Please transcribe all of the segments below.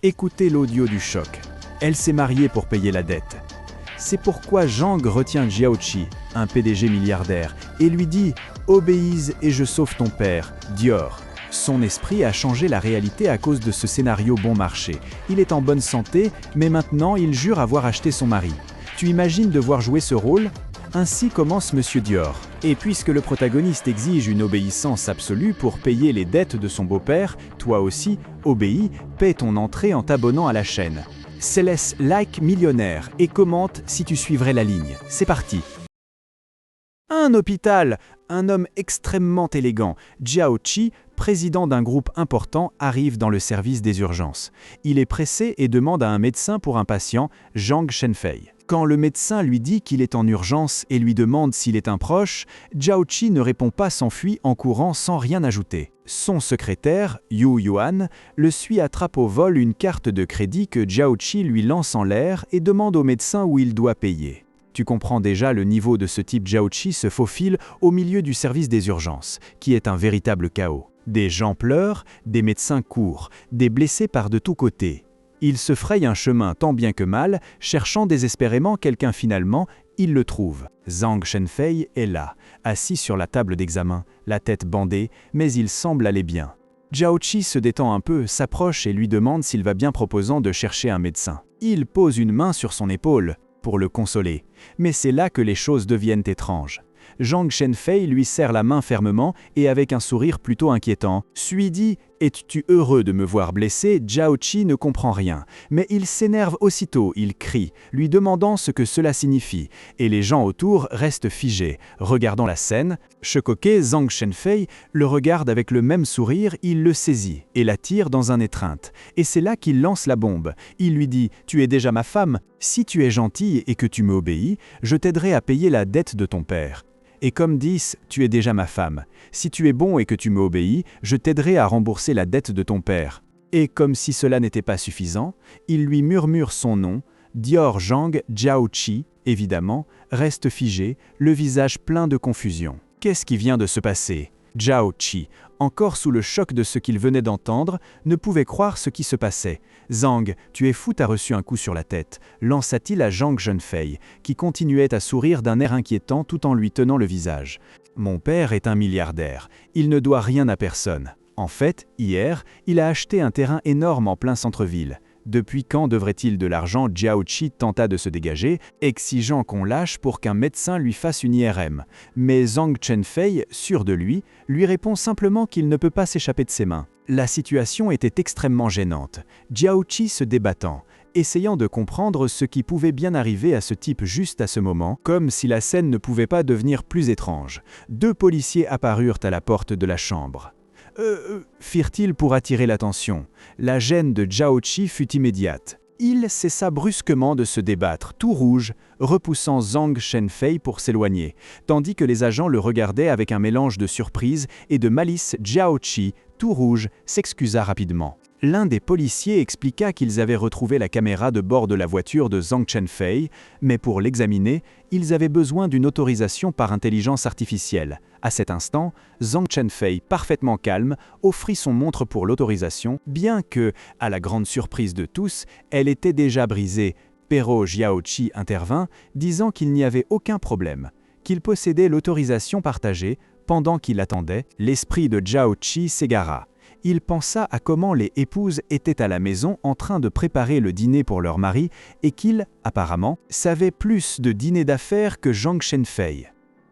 Écoutez l'audio du choc. Elle s'est mariée pour payer la dette. C'est pourquoi Zhang retient Jiaoqi, un PDG milliardaire, et lui dit « Obéise et je sauve ton père, Dior ». Son esprit a changé la réalité à cause de ce scénario bon marché. Il est en bonne santé, mais maintenant il jure avoir acheté son mari. Tu imagines devoir jouer ce rôle ? Ainsi commence Monsieur Dior. Et puisque le protagoniste exige une obéissance absolue pour payer les dettes de son beau-père, toi aussi, obéis, paie ton entrée en t'abonnant à la chaîne. Laisse like millionnaire et commente si tu suivrais la ligne. C'est parti. Un hôpital. Un homme extrêmement élégant, Jiaoqi, président d'un groupe important, arrive dans le service des urgences. Il est pressé et demande à un médecin pour un patient, Zhang Shenfei. Quand le médecin lui dit qu'il est en urgence et lui demande s'il est un proche, Jiaoqi ne répond pas, s'enfuit en courant sans rien ajouter. Son secrétaire, Yu Yuan, le suit, attrape au vol une carte de crédit que Jiaoqi lui lance en l'air et demande au médecin où il doit payer. Tu comprends déjà le niveau de ce type. Jiaoqi se faufile au milieu du service des urgences, qui est un véritable chaos. Des gens pleurent, des médecins courent, des blessés par de tous côtés. Il se fraye un chemin tant bien que mal, cherchant désespérément quelqu'un. Finalement, il le trouve. Zhang Shenfei est là, assis sur la table d'examen, la tête bandée, mais il semble aller bien. Jiaoqi se détend un peu, s'approche et lui demande s'il va bien, proposant de chercher un médecin. Il pose une main sur son épaule pour le consoler. Mais c'est là que les choses deviennent étranges. Zhang Shenfei lui serre la main fermement et avec un sourire plutôt inquiétant. Lui dit « Es-tu heureux de me voir blessé ?» Jiaoqi ne comprend rien, mais il s'énerve aussitôt, il crie, lui demandant ce que cela signifie, et les gens autour restent figés, regardant la scène. Choqué, Zhang Shenfei le regarde avec le même sourire, il le saisit et l'attire dans un étreinte. Et c'est là qu'il lance la bombe. Il lui dit « Tu es déjà ma femme, si tu es gentille et que tu m'obéis, je t'aiderai à payer la dette de ton père. » Et comme 10, tu es déjà ma femme. Si tu es bon et que tu m'obéis, je t'aiderai à rembourser la dette de ton père. Et comme si cela n'était pas suffisant, il lui murmure son nom, Dior Zhang Jiaoqi, évidemment, reste figé, le visage plein de confusion. Qu'est-ce qui vient de se passer ? Jiaoqi, encore sous le choc de ce qu'il venait d'entendre, ne pouvait croire ce qui se passait. « Zhang, tu es fou, t'as reçu un coup sur la tête », lança-t-il à Zhang Shenfei, qui continuait à sourire d'un air inquiétant tout en lui tenant le visage. « Mon père est un milliardaire, il ne doit rien à personne. En fait, hier, il a acheté un terrain énorme en plein centre-ville. Depuis quand devrait-il de l'argent ?» Jiaoqi tenta de se dégager, exigeant qu'on lâche pour qu'un médecin lui fasse une IRM. Mais Zhang Shenfei, sûr de lui répond simplement qu'il ne peut pas s'échapper de ses mains. La situation était extrêmement gênante. Jiaoqi se débattant, essayant de comprendre ce qui pouvait bien arriver à ce type juste à ce moment, comme si la scène ne pouvait pas devenir plus étrange. 2 policiers apparurent à la porte de la chambre. Firent-ils pour attirer l'attention. La gêne de Jiaoqi fut immédiate. Il cessa brusquement de se débattre, tout rouge, repoussant Zhang Shenfei pour s'éloigner, tandis que les agents le regardaient avec un mélange de surprise et de malice. Jiaoqi, tout rouge, s'excusa rapidement. L'un des policiers expliqua qu'ils avaient retrouvé la caméra de bord de la voiture de Zhang Shenfei, mais pour l'examiner, ils avaient besoin d'une autorisation par intelligence artificielle. À cet instant, Zhang Shenfei, parfaitement calme, offrit son montre pour l'autorisation, bien que, à la grande surprise de tous, elle était déjà brisée. Pero Jiaoqi intervint, disant qu'il n'y avait aucun problème, qu'il possédait l'autorisation partagée. Pendant qu'il attendait, l'esprit de Jiaoqi s'égara. Il pensa à comment les épouses étaient à la maison en train de préparer le dîner pour leur mari et qu'il, apparemment, savait plus de dîner d'affaires que Zhang Shenfei.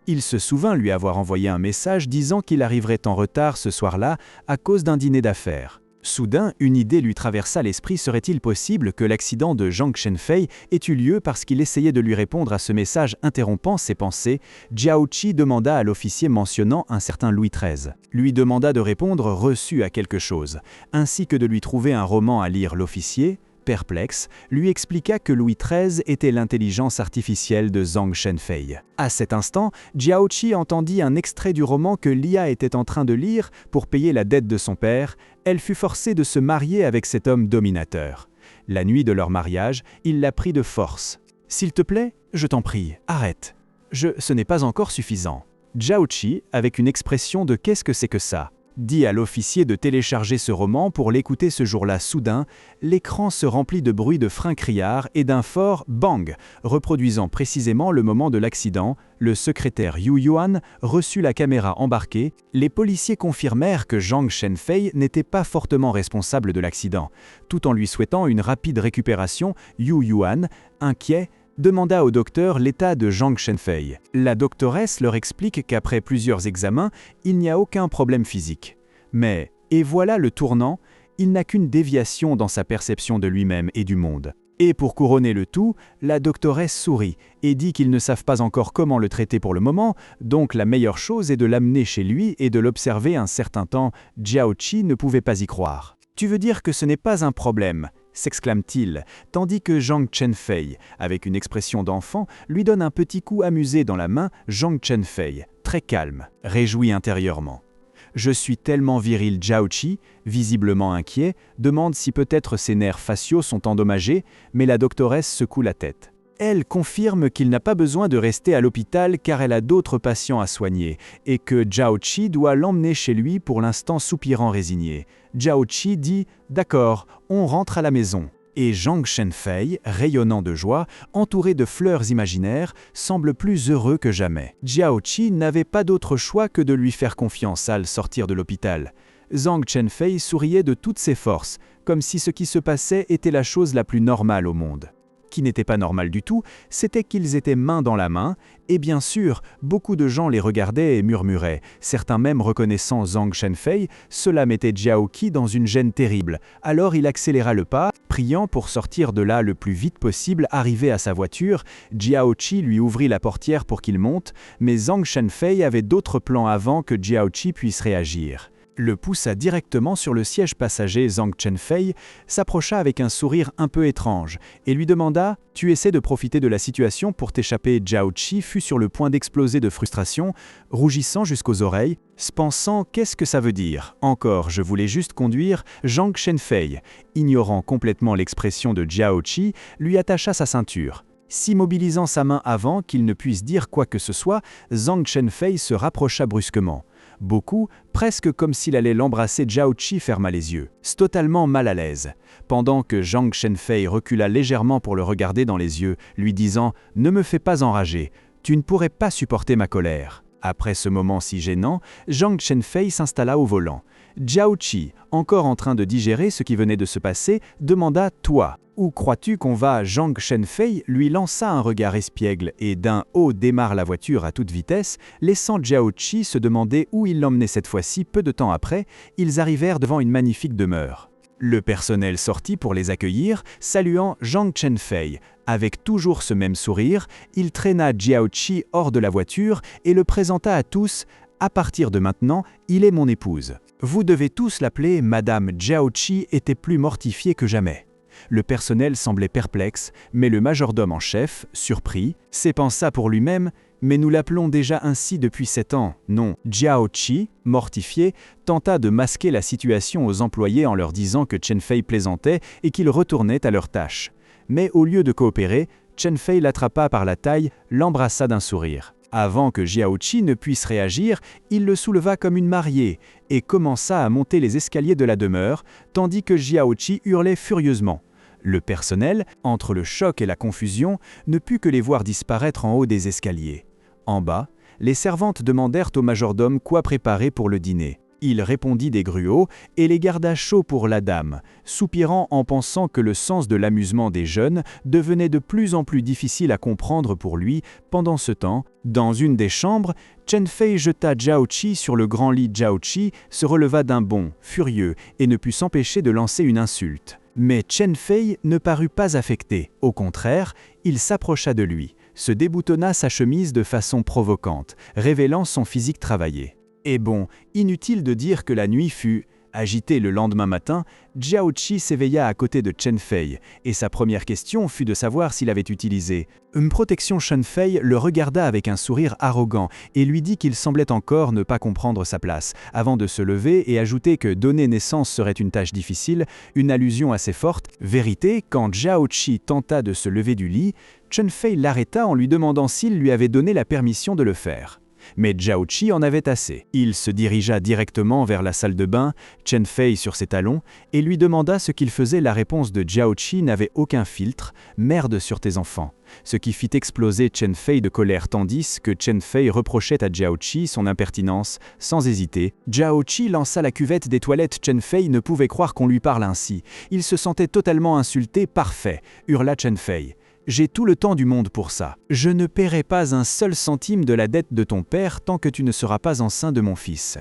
Il se souvint lui avoir envoyé un message disant qu'il arriverait en retard ce soir-là à cause d'un dîner d'affaires. Soudain, une idée lui traversa l'esprit. Serait-il possible que l'accident de Zhang Shenfei ait eu lieu parce qu'il essayait de lui répondre à ce message? Interrompant ses pensées, Jiaoqi demanda à l'officier mentionnant un certain Louis XIII. Lui demanda de répondre reçu à quelque chose, ainsi que de lui trouver un roman à lire. L'officier, perplexe, lui expliqua que Louis XIII était l'intelligence artificielle de Zhang Shenfei. À cet instant, Jiaoqi entendit un extrait du roman que l'IA était en train de lire pour payer la dette de son père. Elle fut forcée de se marier avec cet homme dominateur. La nuit de leur mariage, il la prit de force. « S'il te plaît, je t'en prie, arrête. Ce n'est pas encore suffisant. » Jiaoqi, avec une expression de « qu'est-ce que c'est que ça ?» dit à l'officier de télécharger ce roman pour l'écouter ce jour-là. Soudain, l'écran se remplit de bruits de freins criards et d'un fort « bang », reproduisant précisément le moment de l'accident. Le secrétaire Yu Yuan reçut la caméra embarquée. Les policiers confirmèrent que Zhang Shenfei n'était pas fortement responsable de l'accident. Tout en lui souhaitant une rapide récupération, Yu Yuan, inquiet, demanda au docteur l'état de Zhang Shenfei. La doctoresse leur explique qu'après plusieurs examens, il n'y a aucun problème physique. Mais, et voilà le tournant, il n'a qu'une déviation dans sa perception de lui-même et du monde. Et pour couronner le tout, la doctoresse sourit et dit qu'ils ne savent pas encore comment le traiter pour le moment, donc la meilleure chose est de l'amener chez lui et de l'observer un certain temps. Jiao Qi ne pouvait pas y croire. « Tu veux dire que ce n'est pas un problème ?» s'exclame-t-il, tandis que Zhang Shenfei, avec une expression d'enfant, lui donne un petit coup amusé dans la main. Zhang Shenfei, très calme, réjoui intérieurement. « Je suis tellement viril. » Jiao Qi, visiblement inquiet, demande si peut-être ses nerfs faciaux sont endommagés, mais la doctoresse secoue la tête. Elle confirme qu'il n'a pas besoin de rester à l'hôpital car elle a d'autres patients à soigner et que Jiao Qi doit l'emmener chez lui, pour l'instant soupirant résigné. Jiao Qi dit « D'accord, on rentre à la maison ». Et Zhang Shenfei, rayonnant de joie, entouré de fleurs imaginaires, semble plus heureux que jamais. Jiao Qi n'avait pas d'autre choix que de lui faire confiance à le sortir de l'hôpital. Zhang Shenfei souriait de toutes ses forces, comme si ce qui se passait était la chose la plus normale au monde. Qui n'était pas normal du tout, c'était qu'ils étaient main dans la main, et bien sûr, beaucoup de gens les regardaient et murmuraient, certains même reconnaissant Zhang Shenfei. Cela mettait Jiao Qi dans une gêne terrible, alors il accéléra le pas, priant pour sortir de là le plus vite possible. Arrivé à sa voiture, Jiao Qi lui ouvrit la portière pour qu'il monte, mais Zhang Shenfei avait d'autres plans avant que Jiao Qi puisse réagir. Le poussa directement sur le siège passager. Zhang Shenfei s'approcha avec un sourire un peu étrange et lui demanda « Tu essaies de profiter de la situation pour t'échapper ?» Jiao Qi fut sur le point d'exploser de frustration, rougissant jusqu'aux oreilles, se pensant « Qu'est-ce que ça veut dire ? Encore, je voulais juste conduire ?» Zhang Shenfei, ignorant complètement l'expression de Jiao Qi, lui attacha sa ceinture. S'immobilisant sa main avant qu'il ne puisse dire quoi que ce soit, Zhang Shenfei se rapprocha brusquement. Beaucoup, presque comme s'il allait l'embrasser. Jiao Qi ferma les yeux, totalement mal à l'aise, pendant que Zhang Shenfei recula légèrement pour le regarder dans les yeux, lui disant « Ne me fais pas enrager, tu ne pourrais pas supporter ma colère ». Après ce moment si gênant, Zhang Shenfei s'installa au volant. Jiao Qi, encore en train de digérer ce qui venait de se passer, demanda « Toi, où crois-tu qu'on va ?» Zhang Shenfei lui lança un regard espiègle et d'un haut démarre la voiture à toute vitesse, laissant Jiao Qi se demander où il l'emmenait cette fois-ci. Peu de temps après, ils arrivèrent devant une magnifique demeure. Le personnel sortit pour les accueillir, saluant Zhang Shenfei. Avec toujours ce même sourire, il traîna Jiao Qi hors de la voiture et le présenta à tous. « À partir de maintenant, il est mon épouse. Vous devez tous l'appeler Madame ». Jiao Qi était plus mortifié que jamais. Le personnel semblait perplexe, mais le majordome en chef, surpris, s'épensa pour lui-même « Mais nous l'appelons déjà ainsi depuis 7 ans, non ?» Jiao Qi, mortifié, tenta de masquer la situation aux employés en leur disant que Shenfei plaisantait et qu'ils retournaient à leurs tâches. Mais au lieu de coopérer, Shenfei l'attrapa par la taille, l'embrassa d'un sourire. Avant que Jiao Qi ne puisse réagir, il le souleva comme une mariée et commença à monter les escaliers de la demeure, tandis que Jiao Qi hurlait furieusement. Le personnel, entre le choc et la confusion, ne put que les voir disparaître en haut des escaliers. En bas, les servantes demandèrent au majordome quoi préparer pour le dîner. Il répondit des gruaux et les garda chauds pour la dame, soupirant en pensant que le sens de l'amusement des jeunes devenait de plus en plus difficile à comprendre pour lui. Pendant ce temps, dans une des chambres, Shenfei jeta Jiao Qi sur le grand lit. Jiao Qi se releva d'un bond, furieux, et ne put s'empêcher de lancer une insulte. Mais Shenfei ne parut pas affecté. Au contraire, il s'approcha de lui, se déboutonna sa chemise de façon provocante, révélant son physique travaillé. Et bon, inutile de dire que la nuit fut agitée. Le lendemain matin, Jiao Qi s'éveilla à côté de Shenfei, et sa première question fut de savoir s'il avait utilisé une protection. Shenfei le regarda avec un sourire arrogant et lui dit qu'il semblait encore ne pas comprendre sa place, avant de se lever et ajouter que donner naissance serait une tâche difficile, une allusion assez forte. Vérité, quand Jiao Qi tenta de se lever du lit, Shenfei l'arrêta en lui demandant s'il lui avait donné la permission de le faire. Mais Zhao Qi en avait assez. Il se dirigea directement vers la salle de bain, Chen Fei sur ses talons, et lui demanda ce qu'il faisait. La réponse de Zhao Qi n'avait aucun filtre, « Merde sur tes enfants ». Ce qui fit exploser Chen Fei de colère tandis que Chen Fei reprochait à Zhao Qi son impertinence. Sans hésiter, Zhao Qi lança la cuvette des toilettes. Chen Fei ne pouvait croire qu'on lui parle ainsi. Il se sentait totalement insulté. « Parfait », hurla Chen Fei. J'ai tout le temps du monde pour ça. Je ne paierai pas un seul centime de la dette de ton père tant que tu ne seras pas enceint de mon fils.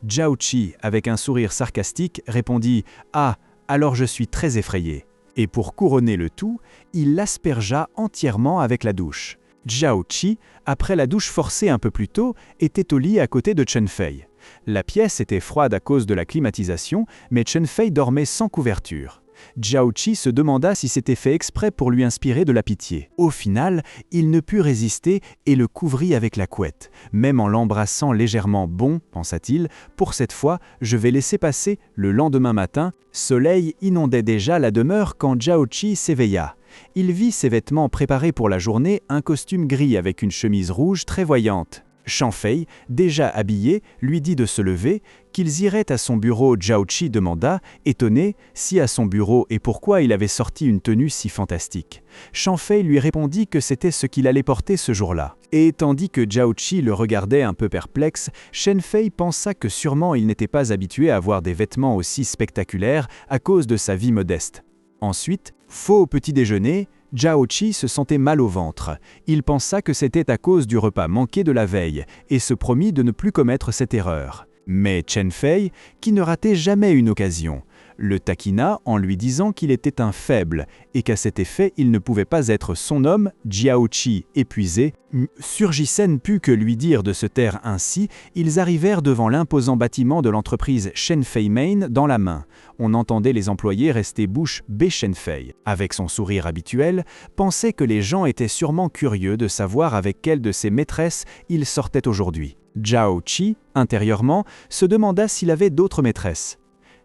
Zhao Qi, avec un sourire sarcastique, répondit « Ah, alors je suis très effrayé ». Et pour couronner le tout, il l'aspergea entièrement avec la douche. Zhao Qi, après la douche forcée un peu plus tôt, était au lit à côté de Chen Fei. La pièce était froide à cause de la climatisation, mais Chen Fei dormait sans couverture. Zhao Qi se demanda si c'était fait exprès pour lui inspirer de la pitié. Au final, il ne put résister et le couvrit avec la couette, même en l'embrassant légèrement. Bon, pensa-t-il, pour cette fois, je vais laisser passer. Le lendemain matin, soleil inondait déjà la demeure quand Zhao Qi s'éveilla. Il vit ses vêtements préparés pour la journée, un costume gris avec une chemise rouge très voyante. Chen Fei, déjà habillé, lui dit de se lever, qu'ils iraient à son bureau. Zhao Qi demanda, étonné, si à son bureau et pourquoi il avait sorti une tenue si fantastique. Chen Fei lui répondit que c'était ce qu'il allait porter ce jour-là. Et tandis que Zhao Qi le regardait un peu perplexe, Chen Fei pensa que sûrement il n'était pas habitué à avoir des vêtements aussi spectaculaires à cause de sa vie modeste. Ensuite, au petit déjeuner, Zhao Qi se sentait mal au ventre. Il pensa que c'était à cause du repas manqué de la veille et se promit de ne plus commettre cette erreur. Mais Chen Fei, qui ne ratait jamais une occasion, le taquina en lui disant qu'il était un faible et qu'à cet effet il ne pouvait pas être son homme. Zhao Qi, épuisé, surgissait ne put que lui dire de se taire ainsi. Ils arrivèrent devant l'imposant bâtiment de l'entreprise Chen Fei Main dans la main. On entendait les employés rester bouche bée. Chen Fei, avec son sourire habituel, pensait que les gens étaient sûrement curieux de savoir avec quelle de ses maîtresses il sortait aujourd'hui. Zhao Qi, intérieurement, se demanda s'il avait d'autres maîtresses.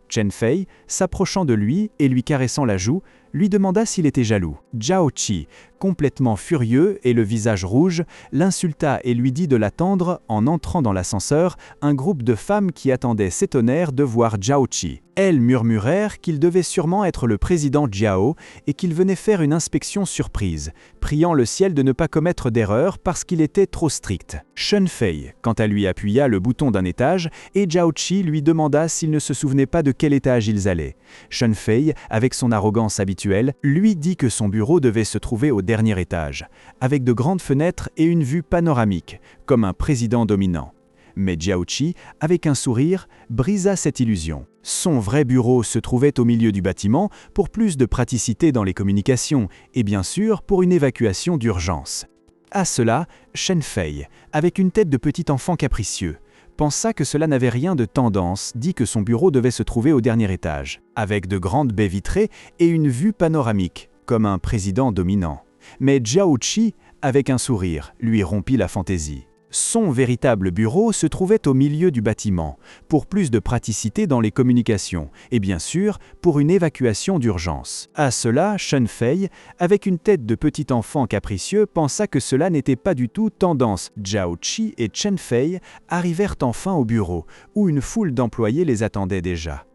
Chen Fei, s'approchant de lui et lui caressant la joue, lui demanda s'il était jaloux. Zhao Qi, complètement furieux et le visage rouge, l'insulta et lui dit de l'attendre. En entrant dans l'ascenseur, un groupe de femmes qui attendaient s'étonnèrent de voir Zhao Qi. Elles murmurèrent qu'il devait sûrement être le président Zhao et qu'il venait faire une inspection surprise, priant le ciel de ne pas commettre d'erreur parce qu'il était trop strict. Chen Fei, quant à lui, appuya le bouton d'un étage et Zhao Qi lui demanda s'il ne se souvenait pas de quel étage ils allaient. Chen Fei, avec son arrogance habituelle, lui dit que son bureau devait se trouver au dernier étage, avec de grandes fenêtres et une vue panoramique, comme un président dominant. Mais Zhao Qi, avec un sourire, brisa cette illusion. Son vrai bureau se trouvait au milieu du bâtiment pour plus de praticité dans les communications et bien sûr pour une évacuation d'urgence. À cela, Chen Fei, avec une tête de petit enfant capricieux, pensa que cela n'avait rien de tendance, dit que son bureau devait se trouver au dernier étage, avec de grandes baies vitrées et une vue panoramique, comme un président dominant. Mais Zhao Qi, avec un sourire, lui rompit la fantaisie. Son véritable bureau se trouvait au milieu du bâtiment, pour plus de praticité dans les communications, et bien sûr, pour une évacuation d'urgence. À cela, Chen Fei, avec une tête de petit enfant capricieux, pensa que cela n'était pas du tout tendance. Zhao Qi et Chen Fei arrivèrent enfin au bureau, où une foule d'employés les attendait déjà.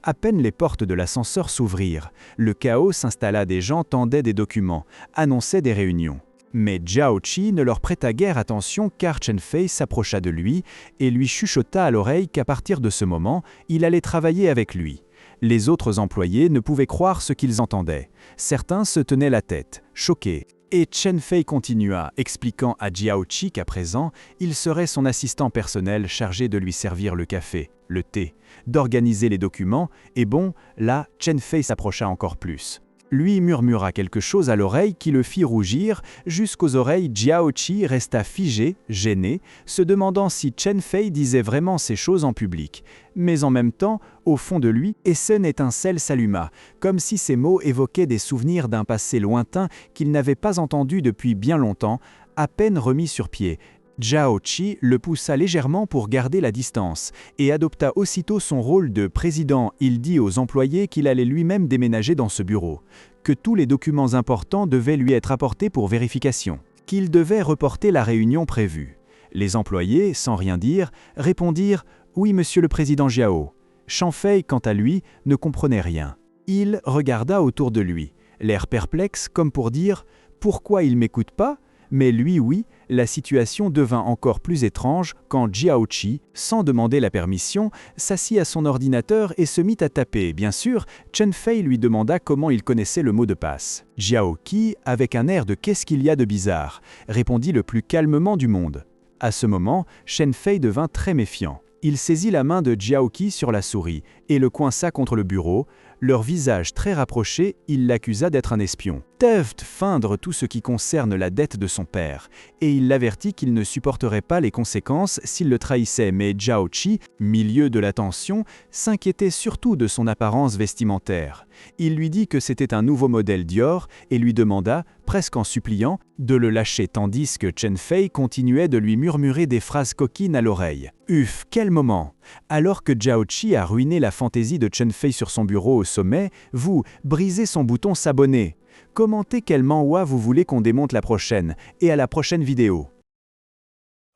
À peine les portes de l'ascenseur s'ouvrirent, le chaos s'installa, des gens tendaient des documents, annonçaient des réunions. Mais Zhao Qi ne leur prêta guère attention car Chen Fei s'approcha de lui et lui chuchota à l'oreille qu'à partir de ce moment, il allait travailler avec lui. Les autres employés ne pouvaient croire ce qu'ils entendaient. Certains se tenaient la tête, choqués. Et Chen Fei continua, expliquant à Zhao Qi qu'à présent, il serait son assistant personnel chargé de lui servir le café, le thé, d'organiser les documents, et bon, là, Chen Fei s'approcha encore plus. Lui murmura quelque chose à l'oreille qui le fit rougir jusqu'aux oreilles. Zhao Qi resta figé, gêné, se demandant si Chen Fei disait vraiment ces choses en public. Mais en même temps, au fond de lui, une étincelle s'alluma, comme si ces mots évoquaient des souvenirs d'un passé lointain qu'il n'avait pas entendu depuis bien longtemps, à peine remis sur pied. Zhao Qi le poussa légèrement pour garder la distance et adopta aussitôt son rôle de président. Il dit aux employés qu'il allait lui-même déménager dans ce bureau, que tous les documents importants devaient lui être apportés pour vérification, qu'il devait reporter la réunion prévue. Les employés, sans rien dire, répondirent « Oui, monsieur le président Jiao ». Shan Fei, quant à lui, ne comprenait rien. Il regarda autour de lui, l'air perplexe comme pour dire « Pourquoi il ne m'écoute pas ?» Mais lui, oui, la situation devint encore plus étrange quand Jiaoqi, sans demander la permission, s'assit à son ordinateur et se mit à taper. Bien sûr, Chen Fei lui demanda comment il connaissait le mot de passe. Jiaoqi, avec un air de « Qu'est-ce qu'il y a de bizarre ?» répondit le plus calmement du monde. À ce moment, Chen Fei devint très méfiant. Il saisit la main de Jiaoqi sur la souris et le coinça contre le bureau. Leur visage très rapprochés, il l'accusa d'être un espion. Teft feindre tout ce qui concerne la dette de son père, et il l'avertit qu'il ne supporterait pas les conséquences s'il le trahissait. Mais Jiaoqi, milieu de la tension, s'inquiétait surtout de son apparence vestimentaire. Il lui dit que c'était un nouveau modèle Dior et lui demanda, presque en suppliant, de le lâcher tandis que Chen Fei continuait de lui murmurer des phrases coquines à l'oreille. Uf, quel moment! Alors que Jiaoqi a ruiné la fantaisie de Chen Fei sur son bureau au sommet, vous, brisez son bouton s'abonner. Commentez quel manhwa vous voulez qu'on démonte la prochaine, et à la prochaine vidéo.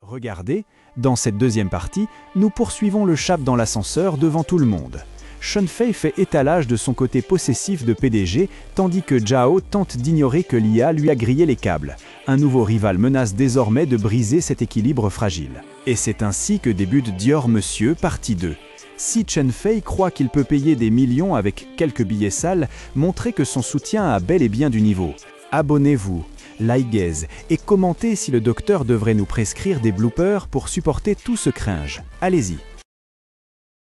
Regardez, dans cette deuxième partie, nous poursuivons le chap dans l'ascenseur devant tout le monde. Shan Fei fait étalage de son côté possessif de PDG, tandis que Jiao tente d'ignorer que l'IA lui a grillé les câbles. Un nouveau rival menace désormais de briser cet équilibre fragile. Et c'est ainsi que débute Dior Monsieur, partie 2. Si Chen Fei croit qu'il peut payer des millions avec quelques billets sales, montrez que son soutien a bel et bien du niveau. Abonnez-vous, likez et commentez si le docteur devrait nous prescrire des bloopers pour supporter tout ce cringe. Allez-y.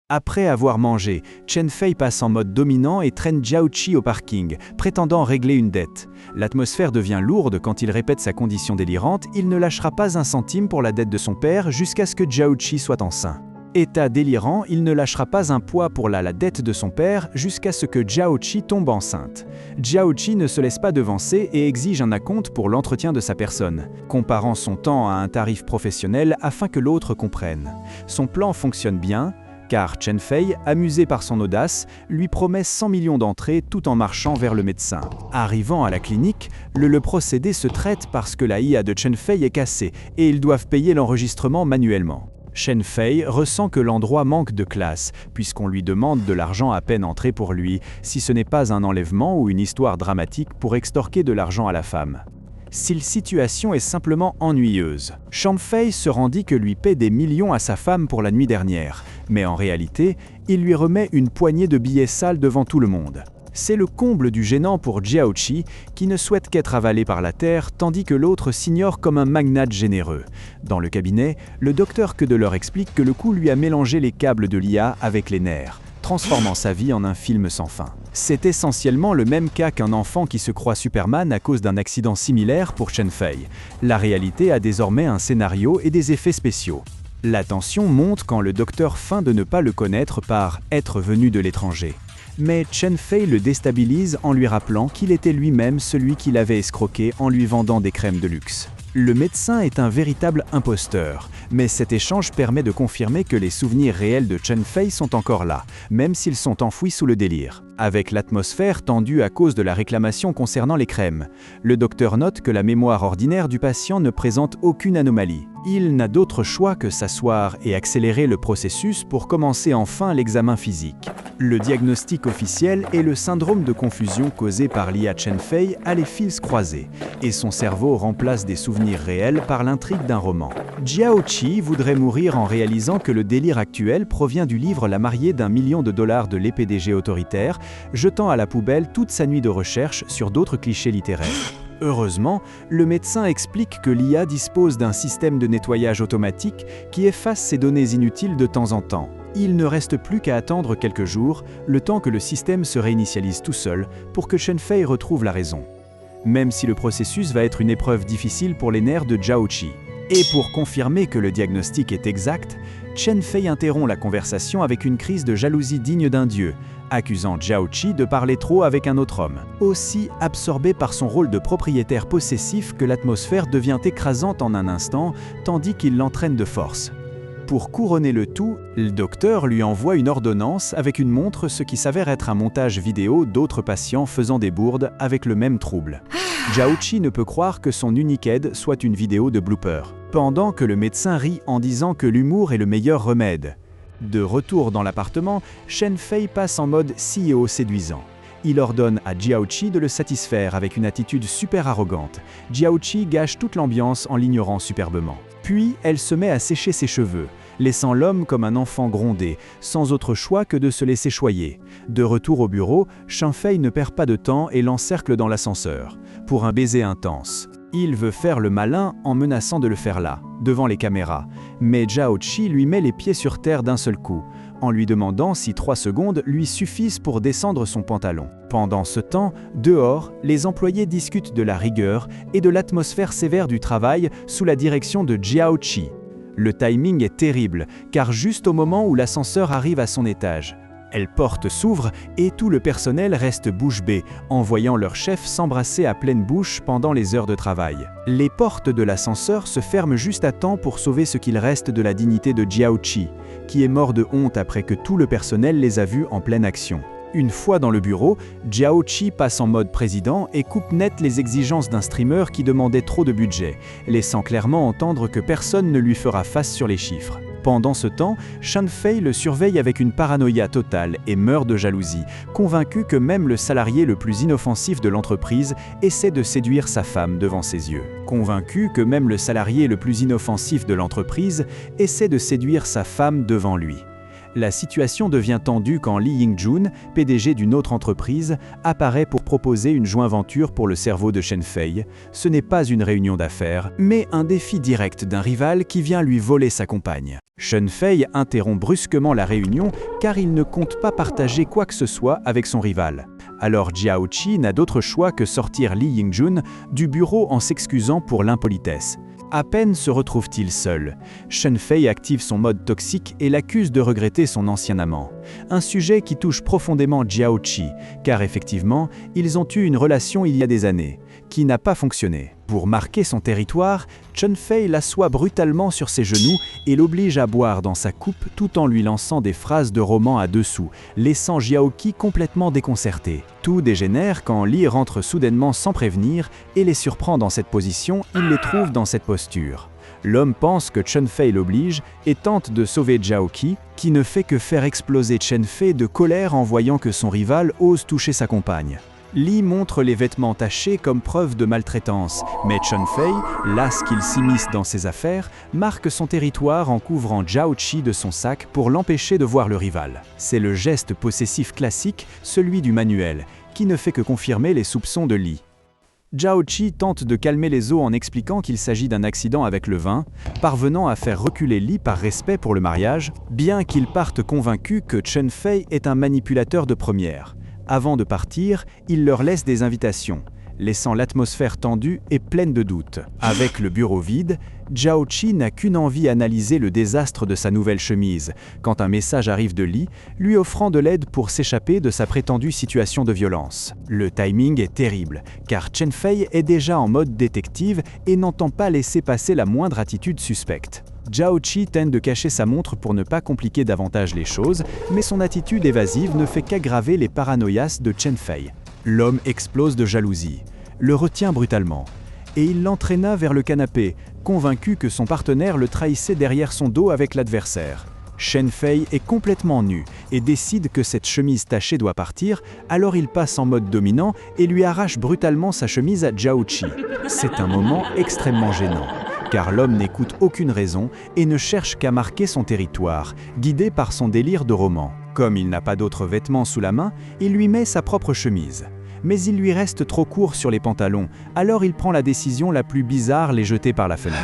Après avoir mangé, Chen Fei passe en mode dominant et traîne Jiaoqi au parking, prétendant régler une dette. L'atmosphère devient lourde quand il répète sa condition délirante, il ne lâchera pas un centime pour la dette de son père jusqu'à ce que Jiaoqi soit enceint. État délirant, il ne lâchera pas un poids pour la dette de son père jusqu'à ce que Jiaoqi tombe enceinte. Jiaoqi ne se laisse pas devancer et exige un acompte pour l'entretien de sa personne, comparant son temps à un tarif professionnel afin que l'autre comprenne. Son plan fonctionne bien, car Chen Fei, amusé par son audace, lui promet 100 millions d'entrées tout en marchant vers le médecin. Arrivant à la clinique, le procédé se traite parce que la IA de Chen Fei est cassée et ils doivent payer l'enregistrement manuellement. Chen Fei ressent que l'endroit manque de classe, puisqu'on lui demande de l'argent à peine entré pour lui, si ce n'est pas un enlèvement ou une histoire dramatique pour extorquer de l'argent à la femme. Si la situation est simplement ennuyeuse. Shan Fei se rendit que lui paie des millions à sa femme pour la nuit dernière, mais en réalité, il lui remet une poignée de billets sales devant tout le monde. C'est le comble du gênant pour Jiaoqi, qui ne souhaite qu'être avalé par la terre, tandis que l'autre s'ignore comme un magnate généreux. Dans le cabinet, le docteur Kedeler explique que le coup lui a mélangé les câbles de l'IA avec les nerfs, transformant sa vie en un film sans fin. C'est essentiellement le même cas qu'un enfant qui se croit Superman à cause d'un accident similaire pour Chen Fei. La réalité a désormais un scénario et des effets spéciaux. La tension monte quand le docteur feint de ne pas le connaître par « être venu de l'étranger ». Mais Chen Fei le déstabilise en lui rappelant qu'il était lui-même celui qui l'avait escroqué en lui vendant des crèmes de luxe. Le médecin est un véritable imposteur, mais cet échange permet de confirmer que les souvenirs réels de Chen Fei sont encore là, même s'ils sont enfouis sous le délire. Avec l'atmosphère tendue à cause de la réclamation concernant les crèmes, le docteur note que la mémoire ordinaire du patient ne présente aucune anomalie. Il n'a d'autre choix que s'asseoir et accélérer le processus pour commencer enfin l'examen physique. Le diagnostic officiel est le syndrome de confusion causé par l'IA Chen Fei à les fils croisés, et son cerveau remplace des souvenirs réels par l'intrigue d'un roman. Jiaoqi voudrait mourir en réalisant que le délire actuel provient du livre La mariée d'1 million de dollars de l'EPDG autoritaire, jetant à la poubelle toute sa nuit de recherche sur d'autres clichés littéraires. Heureusement, le médecin explique que l'IA dispose d'un système de nettoyage automatique qui efface ces données inutiles de temps en temps. Il ne reste plus qu'à attendre quelques jours, le temps que le système se réinitialise tout seul pour que Chen Fei retrouve la raison. Même si le processus va être une épreuve difficile pour les nerfs de Jiaoqi. Et pour confirmer que le diagnostic est exact, Chen Fei interrompt la conversation avec une crise de jalousie digne d'un dieu, accusant Jiaoqi de parler trop avec un autre homme. Aussi absorbé par son rôle de propriétaire possessif que l'atmosphère devient écrasante en un instant, tandis qu'il l'entraîne de force. Pour couronner le tout, le docteur lui envoie une ordonnance avec une montre, ce qui s'avère être un montage vidéo d'autres patients faisant des bourdes avec le même trouble. Jiaoqi ne peut croire que son unique aide soit une vidéo de blooper, pendant que le médecin rit en disant que l'humour est le meilleur remède. De retour dans l'appartement, Chen Fei passe en mode CEO séduisant. Il ordonne à Jiaoqi de le satisfaire avec une attitude super arrogante. Jiaoqi gâche toute l'ambiance en l'ignorant superbement. Puis, elle se met à sécher ses cheveux, laissant l'homme comme un enfant grondé, sans autre choix que de se laisser choyer. De retour au bureau, Chen Fei ne perd pas de temps et l'encercle dans l'ascenseur, pour un baiser intense. Il veut faire le malin en menaçant de le faire là, devant les caméras. Mais Jiaoqi lui met les pieds sur terre d'un seul coup, en lui demandant si 3 secondes lui suffisent pour descendre son pantalon. Pendant ce temps, dehors, les employés discutent de la rigueur et de l'atmosphère sévère du travail sous la direction de Jiaoqi. Le timing est terrible, car juste au moment où l'ascenseur arrive à son étage, les portes s'ouvrent et tout le personnel reste bouche bée en voyant leur chef s'embrasser à pleine bouche pendant les heures de travail. Les portes de l'ascenseur se ferment juste à temps pour sauver ce qu'il reste de la dignité de Jiaoqi, qui est mort de honte après que tout le personnel les a vus en pleine action. Une fois dans le bureau, Jiaoqi passe en mode président et coupe net les exigences d'un streamer qui demandait trop de budget, laissant clairement entendre que personne ne lui fera face sur les chiffres. Pendant ce temps, Chen Fei le surveille avec une paranoïa totale et meurt de jalousie, convaincu que même le salarié le plus inoffensif de l'entreprise essaie de séduire sa femme devant ses yeux. Convaincu que même le salarié le plus inoffensif de l'entreprise essaie de séduire sa femme devant lui. La situation devient tendue quand Lee Ying-jun, PDG d'une autre entreprise, apparaît pour proposer une joint venture pour le cerveau de Chen Fei. Ce n'est pas une réunion d'affaires, mais un défi direct d'un rival qui vient lui voler sa compagne. Chen Fei interrompt brusquement la réunion car il ne compte pas partager quoi que ce soit avec son rival. Alors Jiaoqi n'a d'autre choix que sortir Lee Ying-jun du bureau en s'excusant pour l'impolitesse. À peine se retrouve-t-il seul. Chen Fei active son mode toxique et l'accuse de regretter son ancien amant. Un sujet qui touche profondément Jiaoqi, car effectivement, ils ont eu une relation il y a des années, qui n'a pas fonctionné. Pour marquer son territoire, Chen Fei l'assoit brutalement sur ses genoux et l'oblige à boire dans sa coupe tout en lui lançant des phrases de roman à dessous, laissant Jiaoqi complètement déconcerté. Tout dégénère quand Lee rentre soudainement sans prévenir et les surprend dans cette position, il les trouve dans cette posture. L'homme pense que Chen Fei l'oblige et tente de sauver Jiaoqi, qui ne fait que faire exploser Chen Fei de colère en voyant que son rival ose toucher sa compagne. Lee montre les vêtements tachés comme preuve de maltraitance, mais Chen Fei, las qu'il s'immisce dans ses affaires, marque son territoire en couvrant Jiaoqi de son sac pour l'empêcher de voir le rival. C'est le geste possessif classique, celui du manuel, qui ne fait que confirmer les soupçons de Lee. Jiaoqi tente de calmer les eaux en expliquant qu'il s'agit d'un accident avec le vin, parvenant à faire reculer Lee par respect pour le mariage, bien qu'il parte convaincu que Chen Fei est un manipulateur de première. Avant de partir, il leur laisse des invitations, laissant l'atmosphère tendue et pleine de doutes. Avec le bureau vide, Jiaoqi n'a qu'une envie: analyser le désastre de sa nouvelle chemise, quand un message arrive de Lee, lui offrant de l'aide pour s'échapper de sa prétendue situation de violence. Le timing est terrible, car Chen Fei est déjà en mode détective et n'entend pas laisser passer la moindre attitude suspecte. Jiaoqi tente de cacher sa montre pour ne pas compliquer davantage les choses, mais son attitude évasive ne fait qu'aggraver les paranoïas de Chen Fei. L'homme explose de jalousie, le retient brutalement, et il l'entraîna vers le canapé, convaincu que son partenaire le trahissait derrière son dos avec l'adversaire. Chen Fei est complètement nu et décide que cette chemise tachée doit partir, alors il passe en mode dominant et lui arrache brutalement sa chemise à Jiaoqi. C'est un moment extrêmement gênant, car l'homme n'écoute aucune raison et ne cherche qu'à marquer son territoire, guidé par son délire de roman. Comme il n'a pas d'autres vêtements sous la main, il lui met sa propre chemise. Mais il lui reste trop court sur les pantalons, alors il prend la décision la plus bizarre: les jeter par la fenêtre.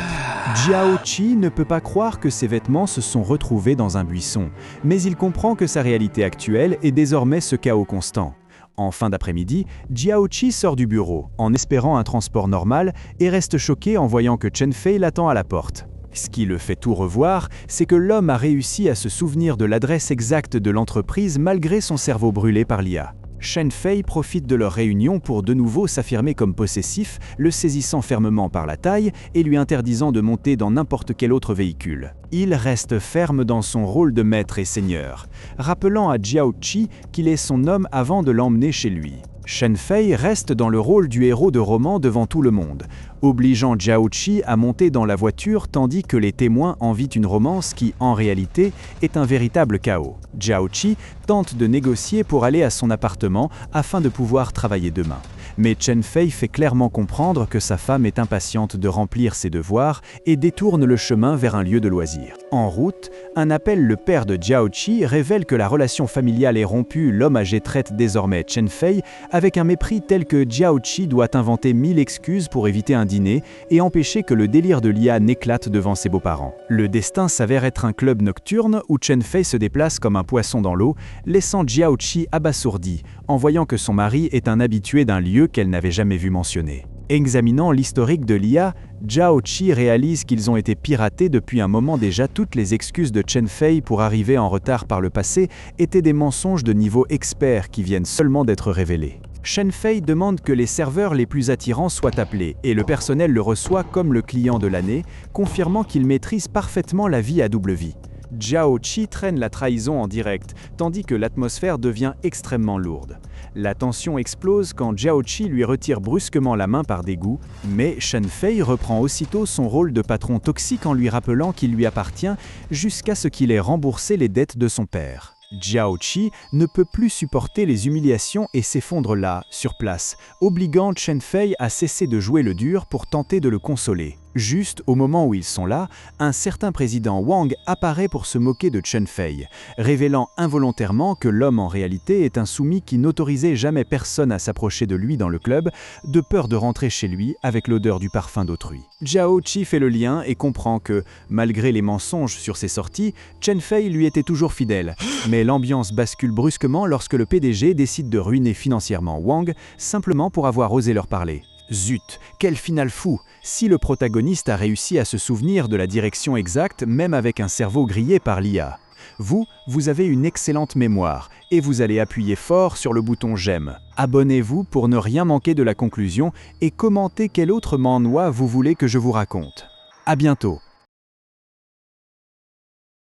Jiaoqi ne peut pas croire que ses vêtements se sont retrouvés dans un buisson, mais il comprend que sa réalité actuelle est désormais ce chaos constant. En fin d'après-midi, Jiaoqi sort du bureau, en espérant un transport normal, et reste choqué en voyant que Chen Fei l'attend à la porte. Ce qui le fait tout revoir, c'est que l'homme a réussi à se souvenir de l'adresse exacte de l'entreprise malgré son cerveau brûlé par l'IA. Chen Fei profite de leur réunion pour de nouveau s'affirmer comme possessif, le saisissant fermement par la taille et lui interdisant de monter dans n'importe quel autre véhicule. Il reste ferme dans son rôle de maître et seigneur, rappelant à Jiaoqi qu'il est son homme avant de l'emmener chez lui. Chen Fei reste dans le rôle du héros de roman devant tout le monde, obligeant Jiao Qi à monter dans la voiture tandis que les témoins envient une romance qui, en réalité, est un véritable chaos. Jiao Qi tente de négocier pour aller à son appartement afin de pouvoir travailler demain. Mais Chen Fei fait clairement comprendre que sa femme est impatiente de remplir ses devoirs et détourne le chemin vers un lieu de loisir. En route, un appel le père de Jiao Qi révèle que la relation familiale est rompue. L'homme âgé traite désormais Chen Fei avec un mépris tel que Jiao Qi doit inventer 1000 excuses pour éviter un dîner et empêcher que le délire de Lia n'éclate devant ses beaux-parents. Le destin s'avère être un club nocturne où Chen Fei se déplace comme un poisson dans l'eau, laissant Jiao Qi abasourdi en voyant que son mari est un habitué d'un lieu qu'elle n'avait jamais vu mentionné. Examinant l'historique de Lia, Jiao Qi réalise qu'ils ont été piratés depuis un moment déjà. Toutes les excuses de Chen Fei pour arriver en retard par le passé étaient des mensonges de niveau expert qui viennent seulement d'être révélés. Chen Fei demande que les serveurs les plus attirants soient appelés et le personnel le reçoit comme le client de l'année, confirmant qu'il maîtrise parfaitement la vie à double vie. Jiao Qi traîne la trahison en direct, tandis que l'atmosphère devient extrêmement lourde. La tension explose quand Jiao Qi lui retire brusquement la main par dégoût, mais Chen Fei reprend aussitôt son rôle de patron toxique en lui rappelant qu'il lui appartient jusqu'à ce qu'il ait remboursé les dettes de son père. Jiao Qi ne peut plus supporter les humiliations et s'effondre là, sur place, obligeant Chen Fei à cesser de jouer le dur pour tenter de le consoler. Juste au moment où ils sont là, un certain président Wang apparaît pour se moquer de Chen Fei, révélant involontairement que l'homme en réalité est un soumis qui n'autorisait jamais personne à s'approcher de lui dans le club, de peur de rentrer chez lui avec l'odeur du parfum d'autrui. Jiao Qi fait le lien et comprend que, malgré les mensonges sur ses sorties, Chen Fei lui était toujours fidèle. Mais l'ambiance bascule brusquement lorsque le PDG décide de ruiner financièrement Wang, simplement pour avoir osé leur parler. Zut, quel final fou! Si le protagoniste a réussi à se souvenir de la direction exacte, même avec un cerveau grillé par l'IA. Vous avez une excellente mémoire et vous allez appuyer fort sur le bouton j'aime. Abonnez-vous pour ne rien manquer de la conclusion et commentez quel autre manhwa vous voulez que je vous raconte. À bientôt!